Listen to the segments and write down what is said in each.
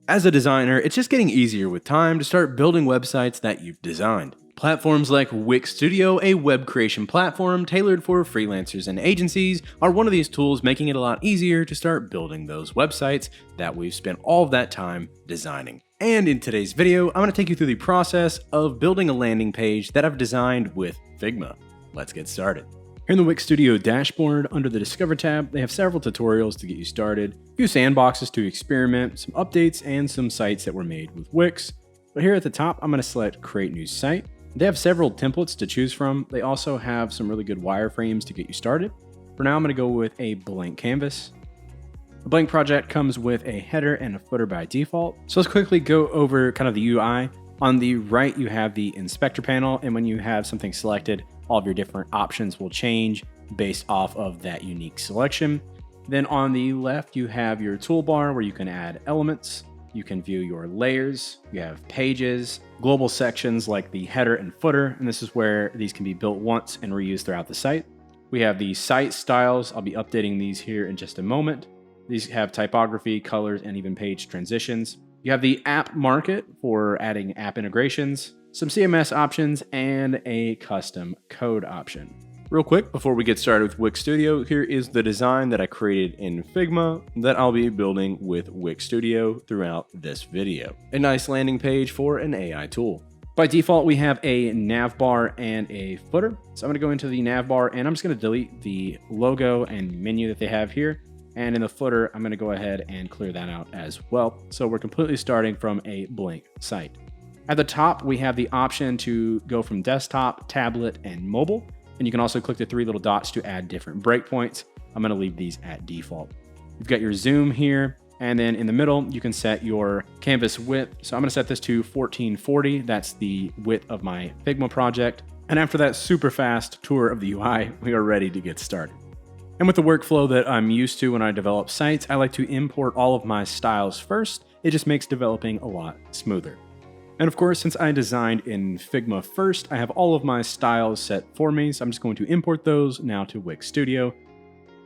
As a designer, it's just getting easier with time to start building websites that you've designed. Platforms like Wix Studio, a web creation platform tailored for freelancers and agencies, are one of these tools making it a lot easier to start building those websites that we've spent all of that time designing. And in today's video, I'm going to take you through the process of building a landing page that I've designed with Figma. Let's get started. Here in the Wix Studio dashboard, under the Discover tab, they have several tutorials to get you started, a few sandboxes to experiment, some updates, and some sites that were made with Wix. But here at the top, I'm going to select Create New Site. They have several templates to choose from. They also have some really good wireframes to get you started. For now, I'm going to go with a blank canvas. A blank project comes with a header and a footer by default. So let's quickly go over kind of the UI. On the right, you have the inspector panel, and when you have something selected, all of your different options will change based off of that unique selection. Then on the left, you have your toolbar where you can add elements. You can view your layers. You have pages, global sections like the header and footer, and this is where these can be built once and reused throughout the site. We have the site styles. I'll be updating these here in just a moment. These have typography, colors, and even page transitions. You have the app market for adding app integrations, some CMS options, and a custom code option. Real quick, before we get started with Wix Studio, here is the design that I created in Figma that I'll be building with Wix Studio throughout this video. A nice landing page for an AI tool. By default, we have a nav bar and a footer. So I'm going to go into the nav bar and I'm just going to delete the logo and menu that they have here. And in the footer, I'm going to go ahead and clear that out as well. So we're completely starting from a blank site. At the top, we have the option to go from desktop, tablet, and mobile. And you can also click the three little dots to add different breakpoints. I'm going to leave these at default. You've got your zoom here. And then in the middle, you can set your canvas width. So I'm going to set this to 1440. That's the width of my Figma project. And after that super fast tour of the UI, we are ready to get started. And with the workflow that I'm used to when I develop sites, I like to import all of my styles first. It just makes developing a lot smoother. And of course, since I designed in Figma first, I have all of my styles set for me. So I'm just going to import those now to Wix Studio.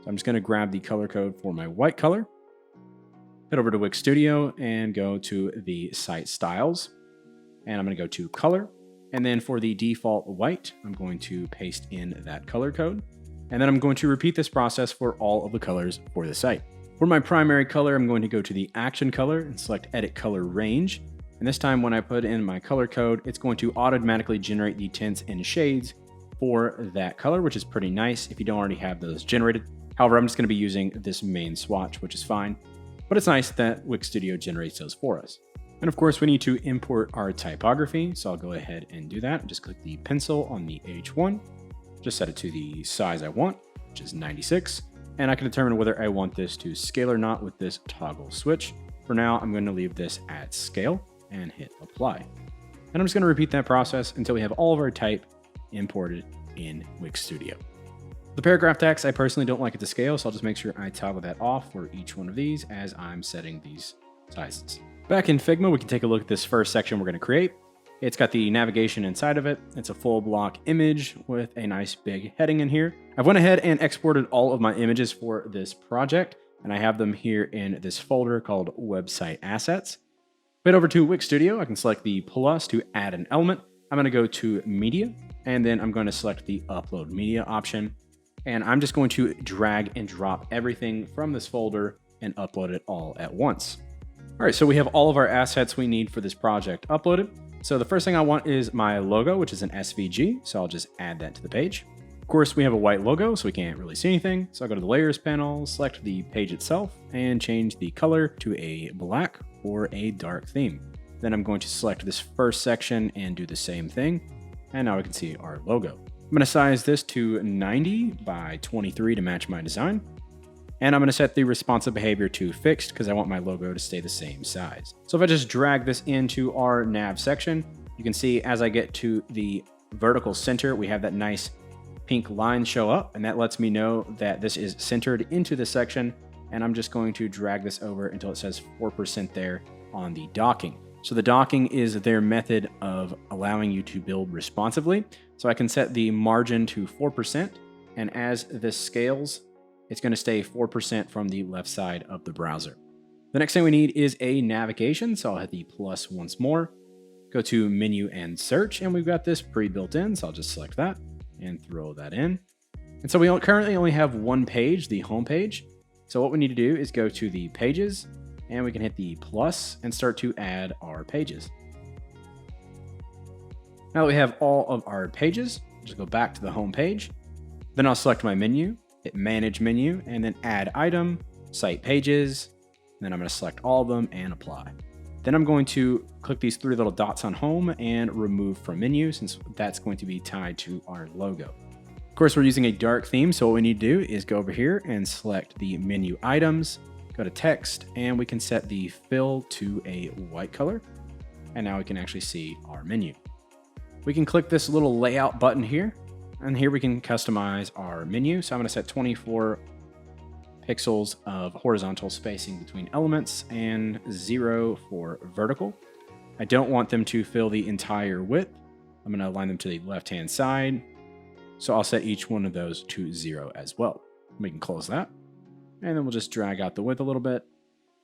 So I'm just going to grab the color code for my white color, head over to Wix Studio and go to the site styles. And I'm going to go to color. And then for the default white, I'm going to paste in that color code. And then I'm going to repeat this process for all of the colors for the site. For my primary color, I'm going to go to the action color and select edit color range. And this time when I put in my color code, it's going to automatically generate the tints and shades for that color, which is pretty nice if you don't already have those generated. However, I'm just going to be using this main swatch, which is fine. But it's nice that Wix Studio generates those for us. And of course, we need to import our typography. So I'll go ahead and do that. Just click the pencil on the H1. Just set it to the size I want, which is 96. And I can determine whether I want this to scale or not with this toggle switch. For now, I'm going to leave this at scale and hit apply. And I'm just going to repeat that process until we have all of our type imported in Wix Studio. The paragraph text, I personally don't like it to scale, so I'll just make sure I toggle that off for each one of these as I'm setting these sizes. Back in Figma, we can take a look at this first section we're going to create. It's got the navigation inside of it. It's a full block image with a nice big heading in here. I've went ahead and exported all of my images for this project, and I have them here in this folder called Website Assets. Head over to Wix Studio. I can select the plus to add an element. I'm going to go to Media, and then I'm going to select the Upload Media option. And I'm just going to drag and drop everything from this folder and upload it all at once. All right, so we have all of our assets we need for this project uploaded. So the first thing I want is my logo, which is an SVG. So I'll just add that to the page. Of course, we have a white logo, so we can't really see anything. So I'll go to the Layers panel, select the page itself, and change the color to a black or a dark theme. Then I'm going to select this first section and do the same thing. And now we can see our logo. I'm going to size this to 90 by 23 to match my design. And I'm going to set the responsive behavior to fixed because I want my logo to stay the same size. So if I just drag this into our nav section, you can see as I get to the vertical center, we have that nice pink line show up, and that lets me know that this is centered into the section. And I'm just going to drag this over until it says 4% there on the docking. So the docking is their method of allowing you to build responsively. So I can set the margin to 4%, and as this scales, it's going to stay 4% from the left side of the browser. The next thing we need is a navigation, so I'll hit the plus once more, go to menu and search, and we've got this pre-built in, so I'll just select that and throw that in. And so we currently only have one page, the home page. So what we need to do is go to the pages, and we can hit the plus and start to add our pages. Now that we have all of our pages, just go back to the home page. Then I'll select my menu, hit manage menu, and then add item, site pages. And then I'm going to select all of them and apply. Then I'm going to click these three little dots on home and remove from menu, since that's going to be tied to our logo. Of course, we're using a dark theme, so what we need to do is go over here and select the menu items, go to text, and we can set the fill to a white color. And now we can actually see our menu. We can click this little layout button here, and here we can customize our menu. So I'm going to set 24 pixels of horizontal spacing between elements and 0 for vertical. I don't want them to fill the entire width. I'm going to align them to the left-hand side. So I'll set each one of those to 0 as well. We can close that. And then we'll just drag out the width a little bit.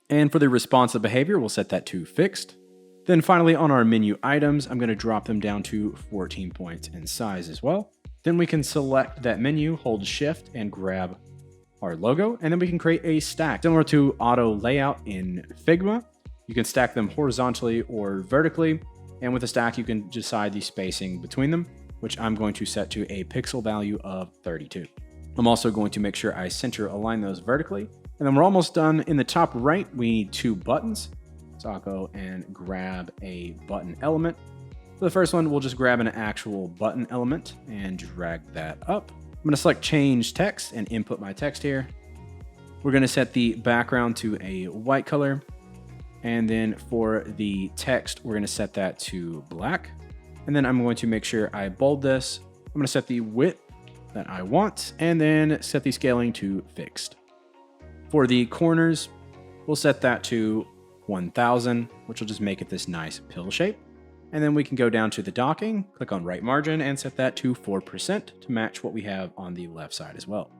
And for the responsive behavior, we'll set that to fixed. Then finally on our menu items, I'm going to drop them down to 14 points in size as well. Then we can select that menu, hold shift and grab our logo, and then we can create a stack. Similar to auto layout in Figma, you can stack them horizontally or vertically. And with a stack, you can decide the spacing between them, which I'm going to set to a pixel value of 32. I'm also going to make sure I center align those vertically. And then we're almost done. In the top right, we need 2 buttons. So I'll go and grab a button element. For the first one, we'll just grab an actual button element and drag that up. I'm going to select change text and input my text here. We're going to set the background to a white color. And then for the text, we're going to set that to black. And then I'm going to make sure I bold this. I'm going to set the width that I want and then set the scaling to fixed. For the corners, we'll set that to 1000, which will just make it this nice pill shape. And then we can go down to the docking, click on right margin and set that to 4% to match what we have on the left side as well.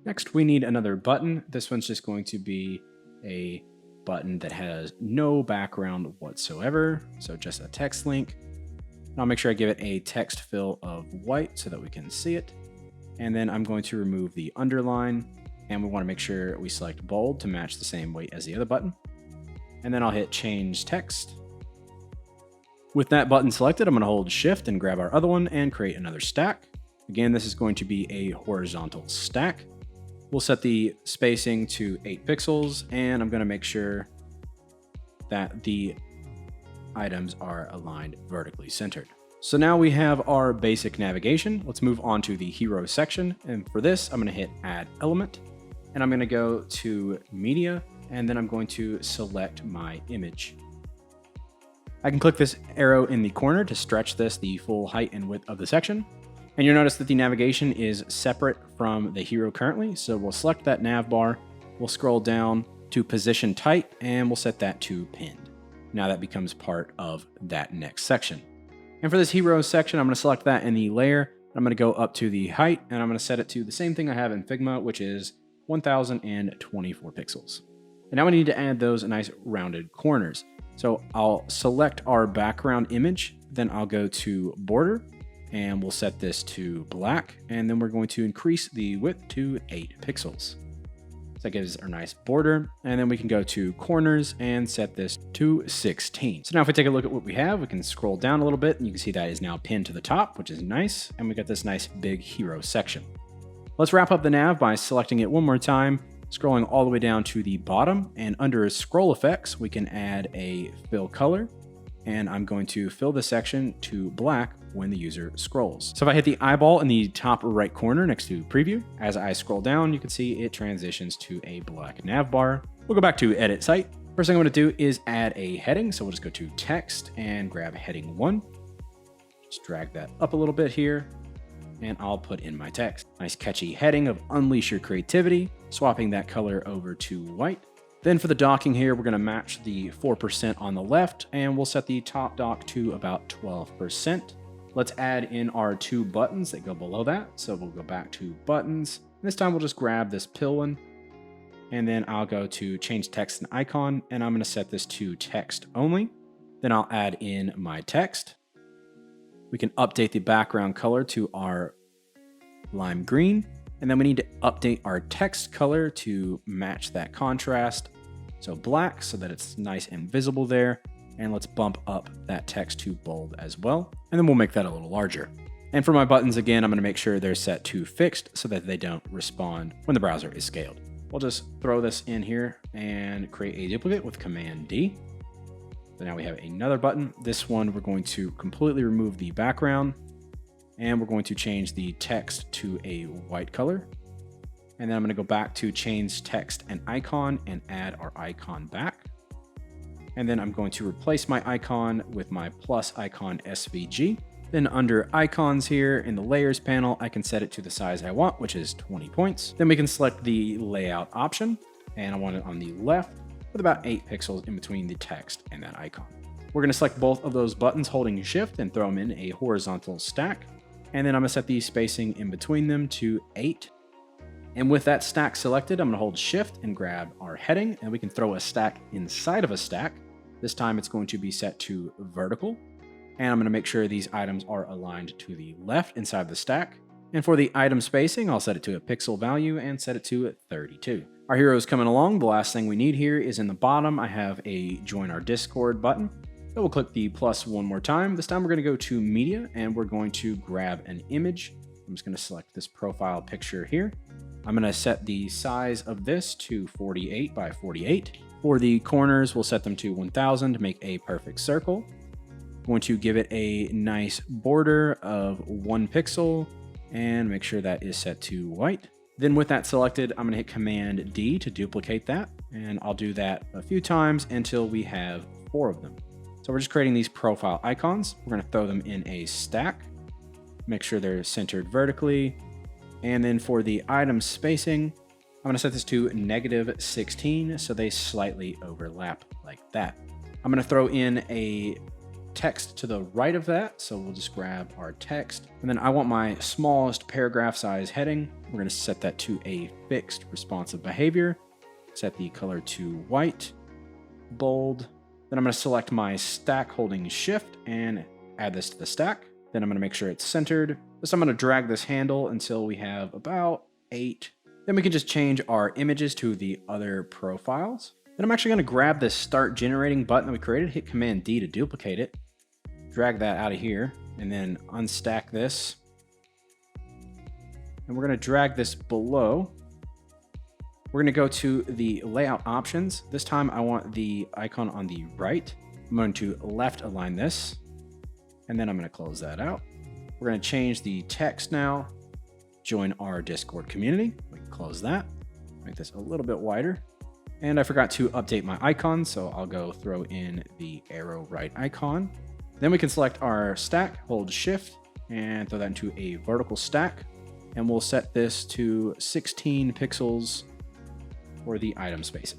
Next, we need another button. This one's just going to be a button that has no background whatsoever. So just a text link. I'll make sure I give it a text fill of white so that we can see it. And then I'm going to remove the underline, and we want to make sure we select bold to match the same weight as the other button. And then I'll hit change text. With that button selected, I'm going to hold shift and grab our other one and create another stack. Again, this is going to be a horizontal stack. We'll set the spacing to 8 pixels, and I'm going to make sure that the items are aligned vertically centered. So now we have our basic navigation. Let's move on to the hero section. And for this, I'm going to hit add element, and I'm going to go to media, and then I'm going to select my image. I can click this arrow in the corner to stretch this the full height and width of the section. And you'll notice that the navigation is separate from the hero currently. So we'll select that nav bar, we'll scroll down to position type, and we'll set that to pinned. Now that becomes part of that next section. And for this hero section, I'm going to select that in the layer. I'm going to go up to the height, and I'm going to set it to the same thing I have in Figma, which is 1024 pixels. And now we need to add those nice rounded corners. So I'll select our background image, then I'll go to border, and we'll set this to black, and then we're going to increase the width to 8 pixels. So that gives our nice border, and then we can go to corners and set this to 16. So now if we take a look at what we have, we can scroll down a little bit, and you can see that is now pinned to the top, which is nice, and we got this nice big hero section. Let's wrap up the nav by selecting it one more time, scrolling all the way down to the bottom, and under scroll effects, we can add a fill color, and I'm going to fill the section to black when the user scrolls. So if I hit the eyeball in the top right corner next to preview, as I scroll down, you can see it transitions to a black nav bar. We'll go back to edit site. First thing I'm going to do is add a heading. So we'll just go to text and grab heading 1. Just drag that up a little bit here, and I'll put in my text. Nice catchy heading of unleash your creativity, swapping that color over to white. Then for the docking here, we're going to match the 4% on the left, and we'll set the top dock to about 12%. Let's add in our 2 buttons that go below that. So we'll go back to buttons. This time we'll just grab this pill one, And then I'll go to change text and icon, and I'm going to set this to text only. Then I'll add in my text. We can update the background color to our lime green. And then we need to update our text color to match that contrast. So black, so that it's nice and visible there. And let's bump up that text to bold as well. And then we'll make that a little larger. And for my buttons, again, I'm going to make sure they're set to fixed so that they don't respond when the browser is scaled. We'll just throw this in here and create a duplicate with Command D. So now we have another button. This one, we're going to completely remove the background, and we're going to change the text to a white color. And then I'm going to go back to change text and icon and add our icon back. And then I'm going to replace my icon with my plus icon SVG. Then under icons here in the layers panel, I can set it to the size I want, which is 20 points. Then we can select the layout option, and I want it on the left with about 8 pixels in between the text and that icon. We're going to select both of those buttons holding shift and throw them in a horizontal stack. And then I'm going to set the spacing in between them to 8. And with that stack selected, I'm going to hold shift and grab our heading, and we can throw a stack inside of a stack. This time it's going to be set to vertical. And I'm going to make sure these items are aligned to the left inside the stack. And for the item spacing, I'll set it to a pixel value and set it to 32. Our hero is coming along. The last thing we need here is in the bottom. I have a join our Discord button. So we'll click the plus one more time. This time we're going to go to media, and we're going to grab an image. I'm just going to select this profile picture here. I'm going to set the size of this to 48 by 48. For the corners, we'll set them to 1000 to make a perfect circle. I'm going to give it a nice border of 1 pixel and make sure that is set to white. Then with that selected, I'm going to hit Command D to duplicate that, and I'll do that a few times until we have 4 of them. So we're just creating these profile icons. We're going to throw them in a stack, make sure they're centered vertically. And then for the item spacing, I'm going to set this to -16 so they slightly overlap like that. I'm going to throw in a text to the right of that, so we'll just grab our text. And then I want my smallest paragraph size heading. We're going to set that to a fixed responsive behavior. Set the color to white, bold. Then I'm going to select my stack holding shift and add this to the stack. Then I'm going to make sure it's centered. So I'm going to drag this handle until we have about 8. Then we can just change our images to the other profiles. Then I'm actually going to grab this start generating button that we created, hit Command D to duplicate it, drag that out of here, and then unstack this. And we're going to drag this below. We're going to go to the layout options. This time I want the icon on the right. I'm going to left align this, and then I'm going to close that out. We're going to change the text now. Join our Discord community. We can close that. Make this a little bit wider. And I forgot to update my icon, so I'll go throw in the arrow right icon. Then we can select our stack, hold shift, and throw that into a vertical stack. And we'll set this to 16 pixels for the item spacing.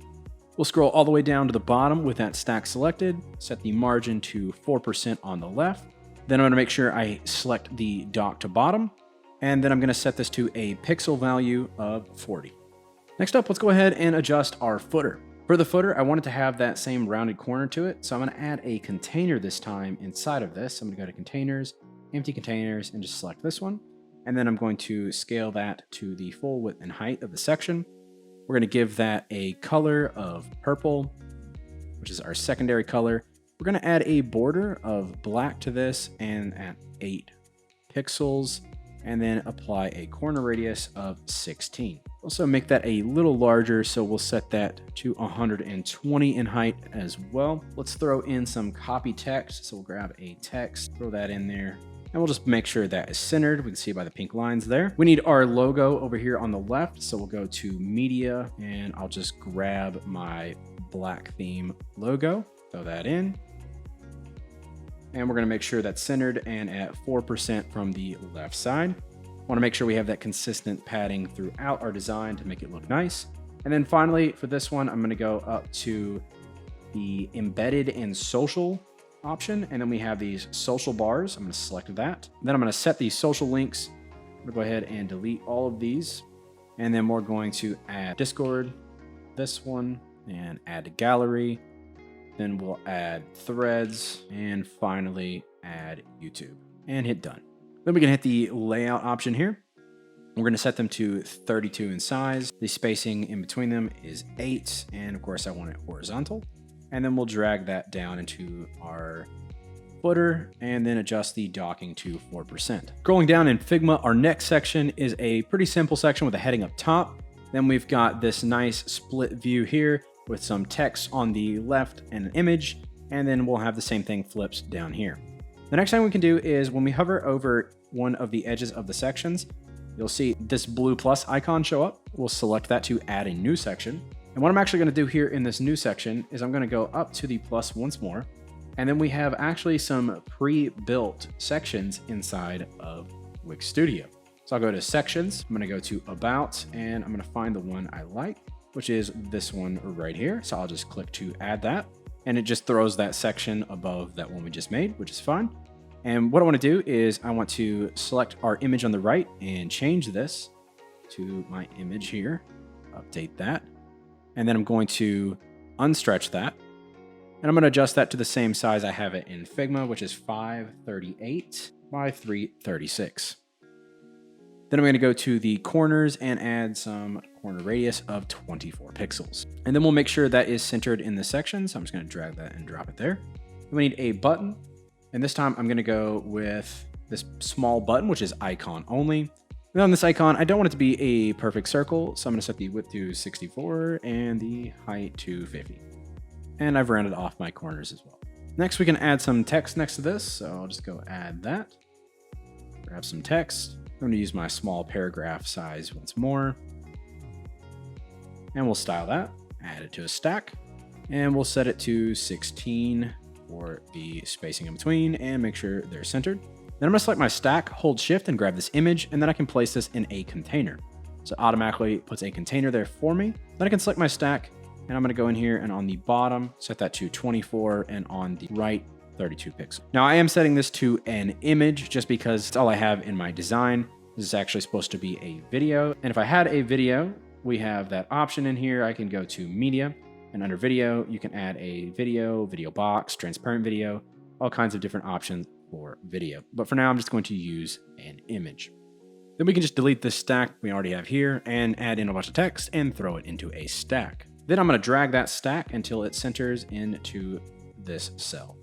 We'll scroll all the way down to the bottom with that stack selected, set the margin to 4% on the left. Then I'm going to make sure I select the dock to bottom, and then I'm going to set this to a pixel value of 40. Next up, let's go ahead and adjust our footer. For the footer, I wanted to have that same rounded corner to it, so I'm going to add a container this time inside of this. I'm going to go to containers, empty containers, and just select this one. And then I'm going to scale that to the full width and height of the section. We're going to give that a color of purple, which is our secondary color. We're going to add a border of black to this and at 8 pixels, and then apply a corner radius of 16. Also make that a little larger, so we'll set that to 120 in height as well. Let's throw in some copy text. So we'll grab a text, throw that in there, and we'll just make sure that is centered. We can see by the pink lines there. We need our logo over here on the left, so we'll go to media, and I'll just grab my black theme logo, throw that in. And we're going to make sure that's centered and at 4% from the left side. Want to make sure we have that consistent padding throughout our design to make it look nice. And then finally, for this one, I'm going to go up to the embedded and social option. And then we have these social bars. I'm going to select that. Then I'm going to set these social links. I'm going to go ahead and delete all of these. And then we're going to add Discord. this one and add a gallery. Then we'll add threads and finally add YouTube and hit done. Then we can hit the layout option here. We're going to set them to 32 in size. The spacing in between them is 8. And of course I want it horizontal. And then we'll drag that down into our footer and then adjust the docking to 4%. Scrolling down in Figma, our next section is a pretty simple section with a heading up top. Then we've got this nice split view here with some text on the left and an image. And then we'll have the same thing flipped down here. The next thing we can do is when we hover over one of the edges of the sections, you'll see this blue plus icon show up. We'll select that to add a new section. And what I'm actually going to do here in this new section is I'm going to go up to the plus once more. And then we have actually some pre-built sections inside of Wix Studio. So I'll go to sections. I'm going to go to about, and I'm going to find the one I like, which is this one right here. So I'll just click to add that. And it just throws that section above that one we just made, which is fine. And what I want to do is I want to select our image on the right and change this to my image here, update that. And then I'm going to unstretch that. And I'm going to adjust that to the same size I have it in Figma, which is 538 by 336. Then I'm going to go to the corners and add some corner radius of 24 pixels. And then we'll make sure that is centered in the section. So I'm just going to drag that and drop it there. Then we need a button. And this time I'm going to go with this small button, which is icon only. And on this icon, I don't want it to be a perfect circle. So I'm going to set the width to 64 and the height to 50. And I've rounded off my corners as well. Next, we can add some text next to this. So I'll just go add that. Grab some text. I'm going to use my small paragraph size once more. And we'll style that. Add it to a stack. And we'll set it to 16 for the spacing in between and make sure they're centered. Then I'm going to select my stack, hold shift and grab this image, and then I can place this in a container. So it automatically puts a container there for me. Then I can select my stack and I'm going to go in here and on the bottom, set that to 24 and on the right, 32 pixels. Now I am setting this to an image just because it's all I have in my design. This is actually supposed to be a video. And if I had a video, we have that option in here. I can go to media. And under video, you can add a video, video box, transparent video, all kinds of different options for video. But for now, I'm just going to use an image. Then we can just delete this stack we already have here and add in a bunch of text and throw it into a stack. Then I'm going to drag that stack until it centers into this cell.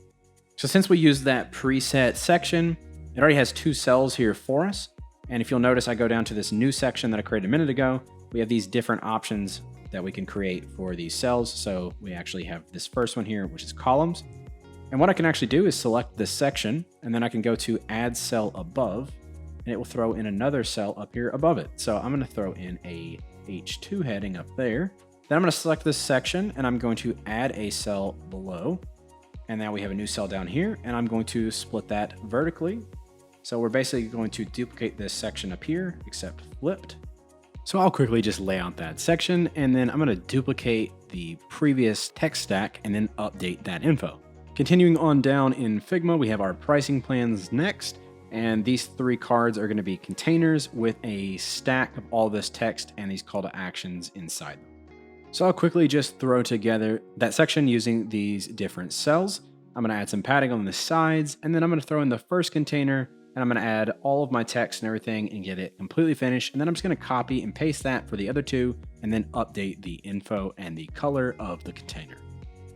So since we used that preset section, it already has 2 cells here for us. And if you'll notice, I go down to this new section that I created a minute ago. We have these different options that we can create for these cells. So we actually have this first one here, which is columns. And what I can actually do is select this section, and then I can go to add cell above, and it will throw in another cell up here above it. So I'm going to throw in a H2 heading up there. Then I'm going to select this section, and I'm going to add a cell below. And now we have a new cell down here, and I'm going to split that vertically. So we're basically going to duplicate this section up here, except flipped. So I'll quickly just lay out that section, and then I'm going to duplicate the previous text stack and then update that info. Continuing on down in Figma, we have our pricing plans next, and these 3 cards are going to be containers with a stack of all this text and these call to actions inside them. So I'll quickly just throw together that section using these different cells. I'm going to add some padding on the sides, and then I'm going to throw in the first container, and I'm going to add all of my text and everything and get it completely finished. And then I'm just going to copy and paste that for the other 2 and then update the info and the color of the container.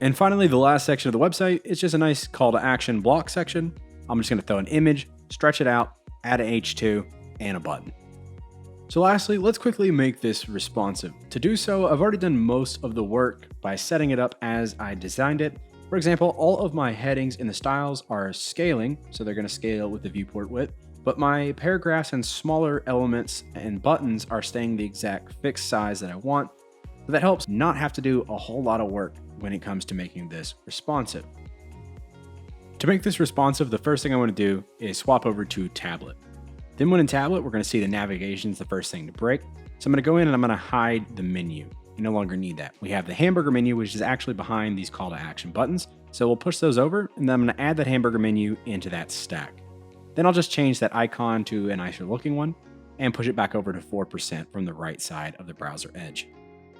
And finally, the last section of the website is just a nice call to action block section. I'm just going to throw an image, stretch it out, add an H2 and a button. So lastly, let's quickly make this responsive. To do so, I've already done most of the work by setting it up as I designed it. For example, all of my headings in the styles are scaling, so they're going to scale with the viewport width, but my paragraphs and smaller elements and buttons are staying the exact fixed size that I want. So that helps not have to do a whole lot of work when it comes to making this responsive. To make this responsive, the first thing I want to do is swap over to tablet. Then when in tablet, we're going to see the navigation is the first thing to break. So I'm going to go in and I'm going to hide the menu. You no longer need that. We have the hamburger menu, which is actually behind these call to action buttons. So we'll push those over, and then I'm going to add that hamburger menu into that stack. Then I'll just change that icon to a nicer looking one and push it back over to 4% from the right side of the browser edge.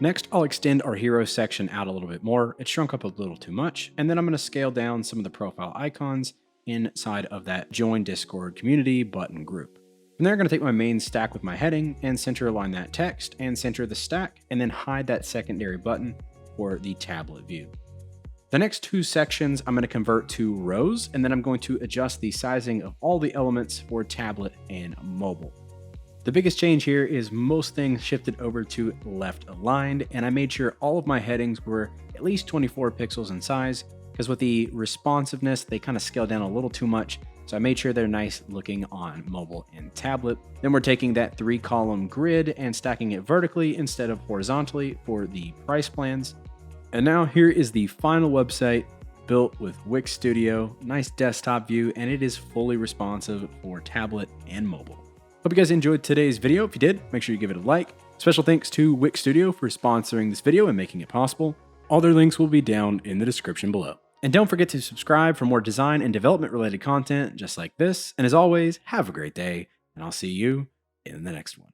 Next, I'll extend our hero section out a little bit more. It shrunk up a little too much. And then I'm going to scale down some of the profile icons inside of that Join Discord Community button group. From there, I'm going to take my main stack with my heading and center align that text and center the stack, and then hide that secondary button for the tablet view. The next two sections I'm going to convert to rows, and then I'm going to adjust the sizing of all the elements for tablet and mobile. The biggest change here is most things shifted over to left aligned, and I made sure all of my headings were at least 24 pixels in size, because with the responsiveness, they kind of scale down a little too much. So I made sure they're nice looking on mobile and tablet. Then we're taking that 3-column grid and stacking it vertically instead of horizontally for the price plans. And now here is the final website built with Wix Studio, nice desktop view, and it is fully responsive for tablet and mobile. Hope you guys enjoyed today's video. If you did, make sure you give it a like. Special thanks to Wix Studio for sponsoring this video and making it possible. All their links will be down in the description below. And don't forget to subscribe for more design and development related content just like this. And as always, have a great day, and I'll see you in the next one.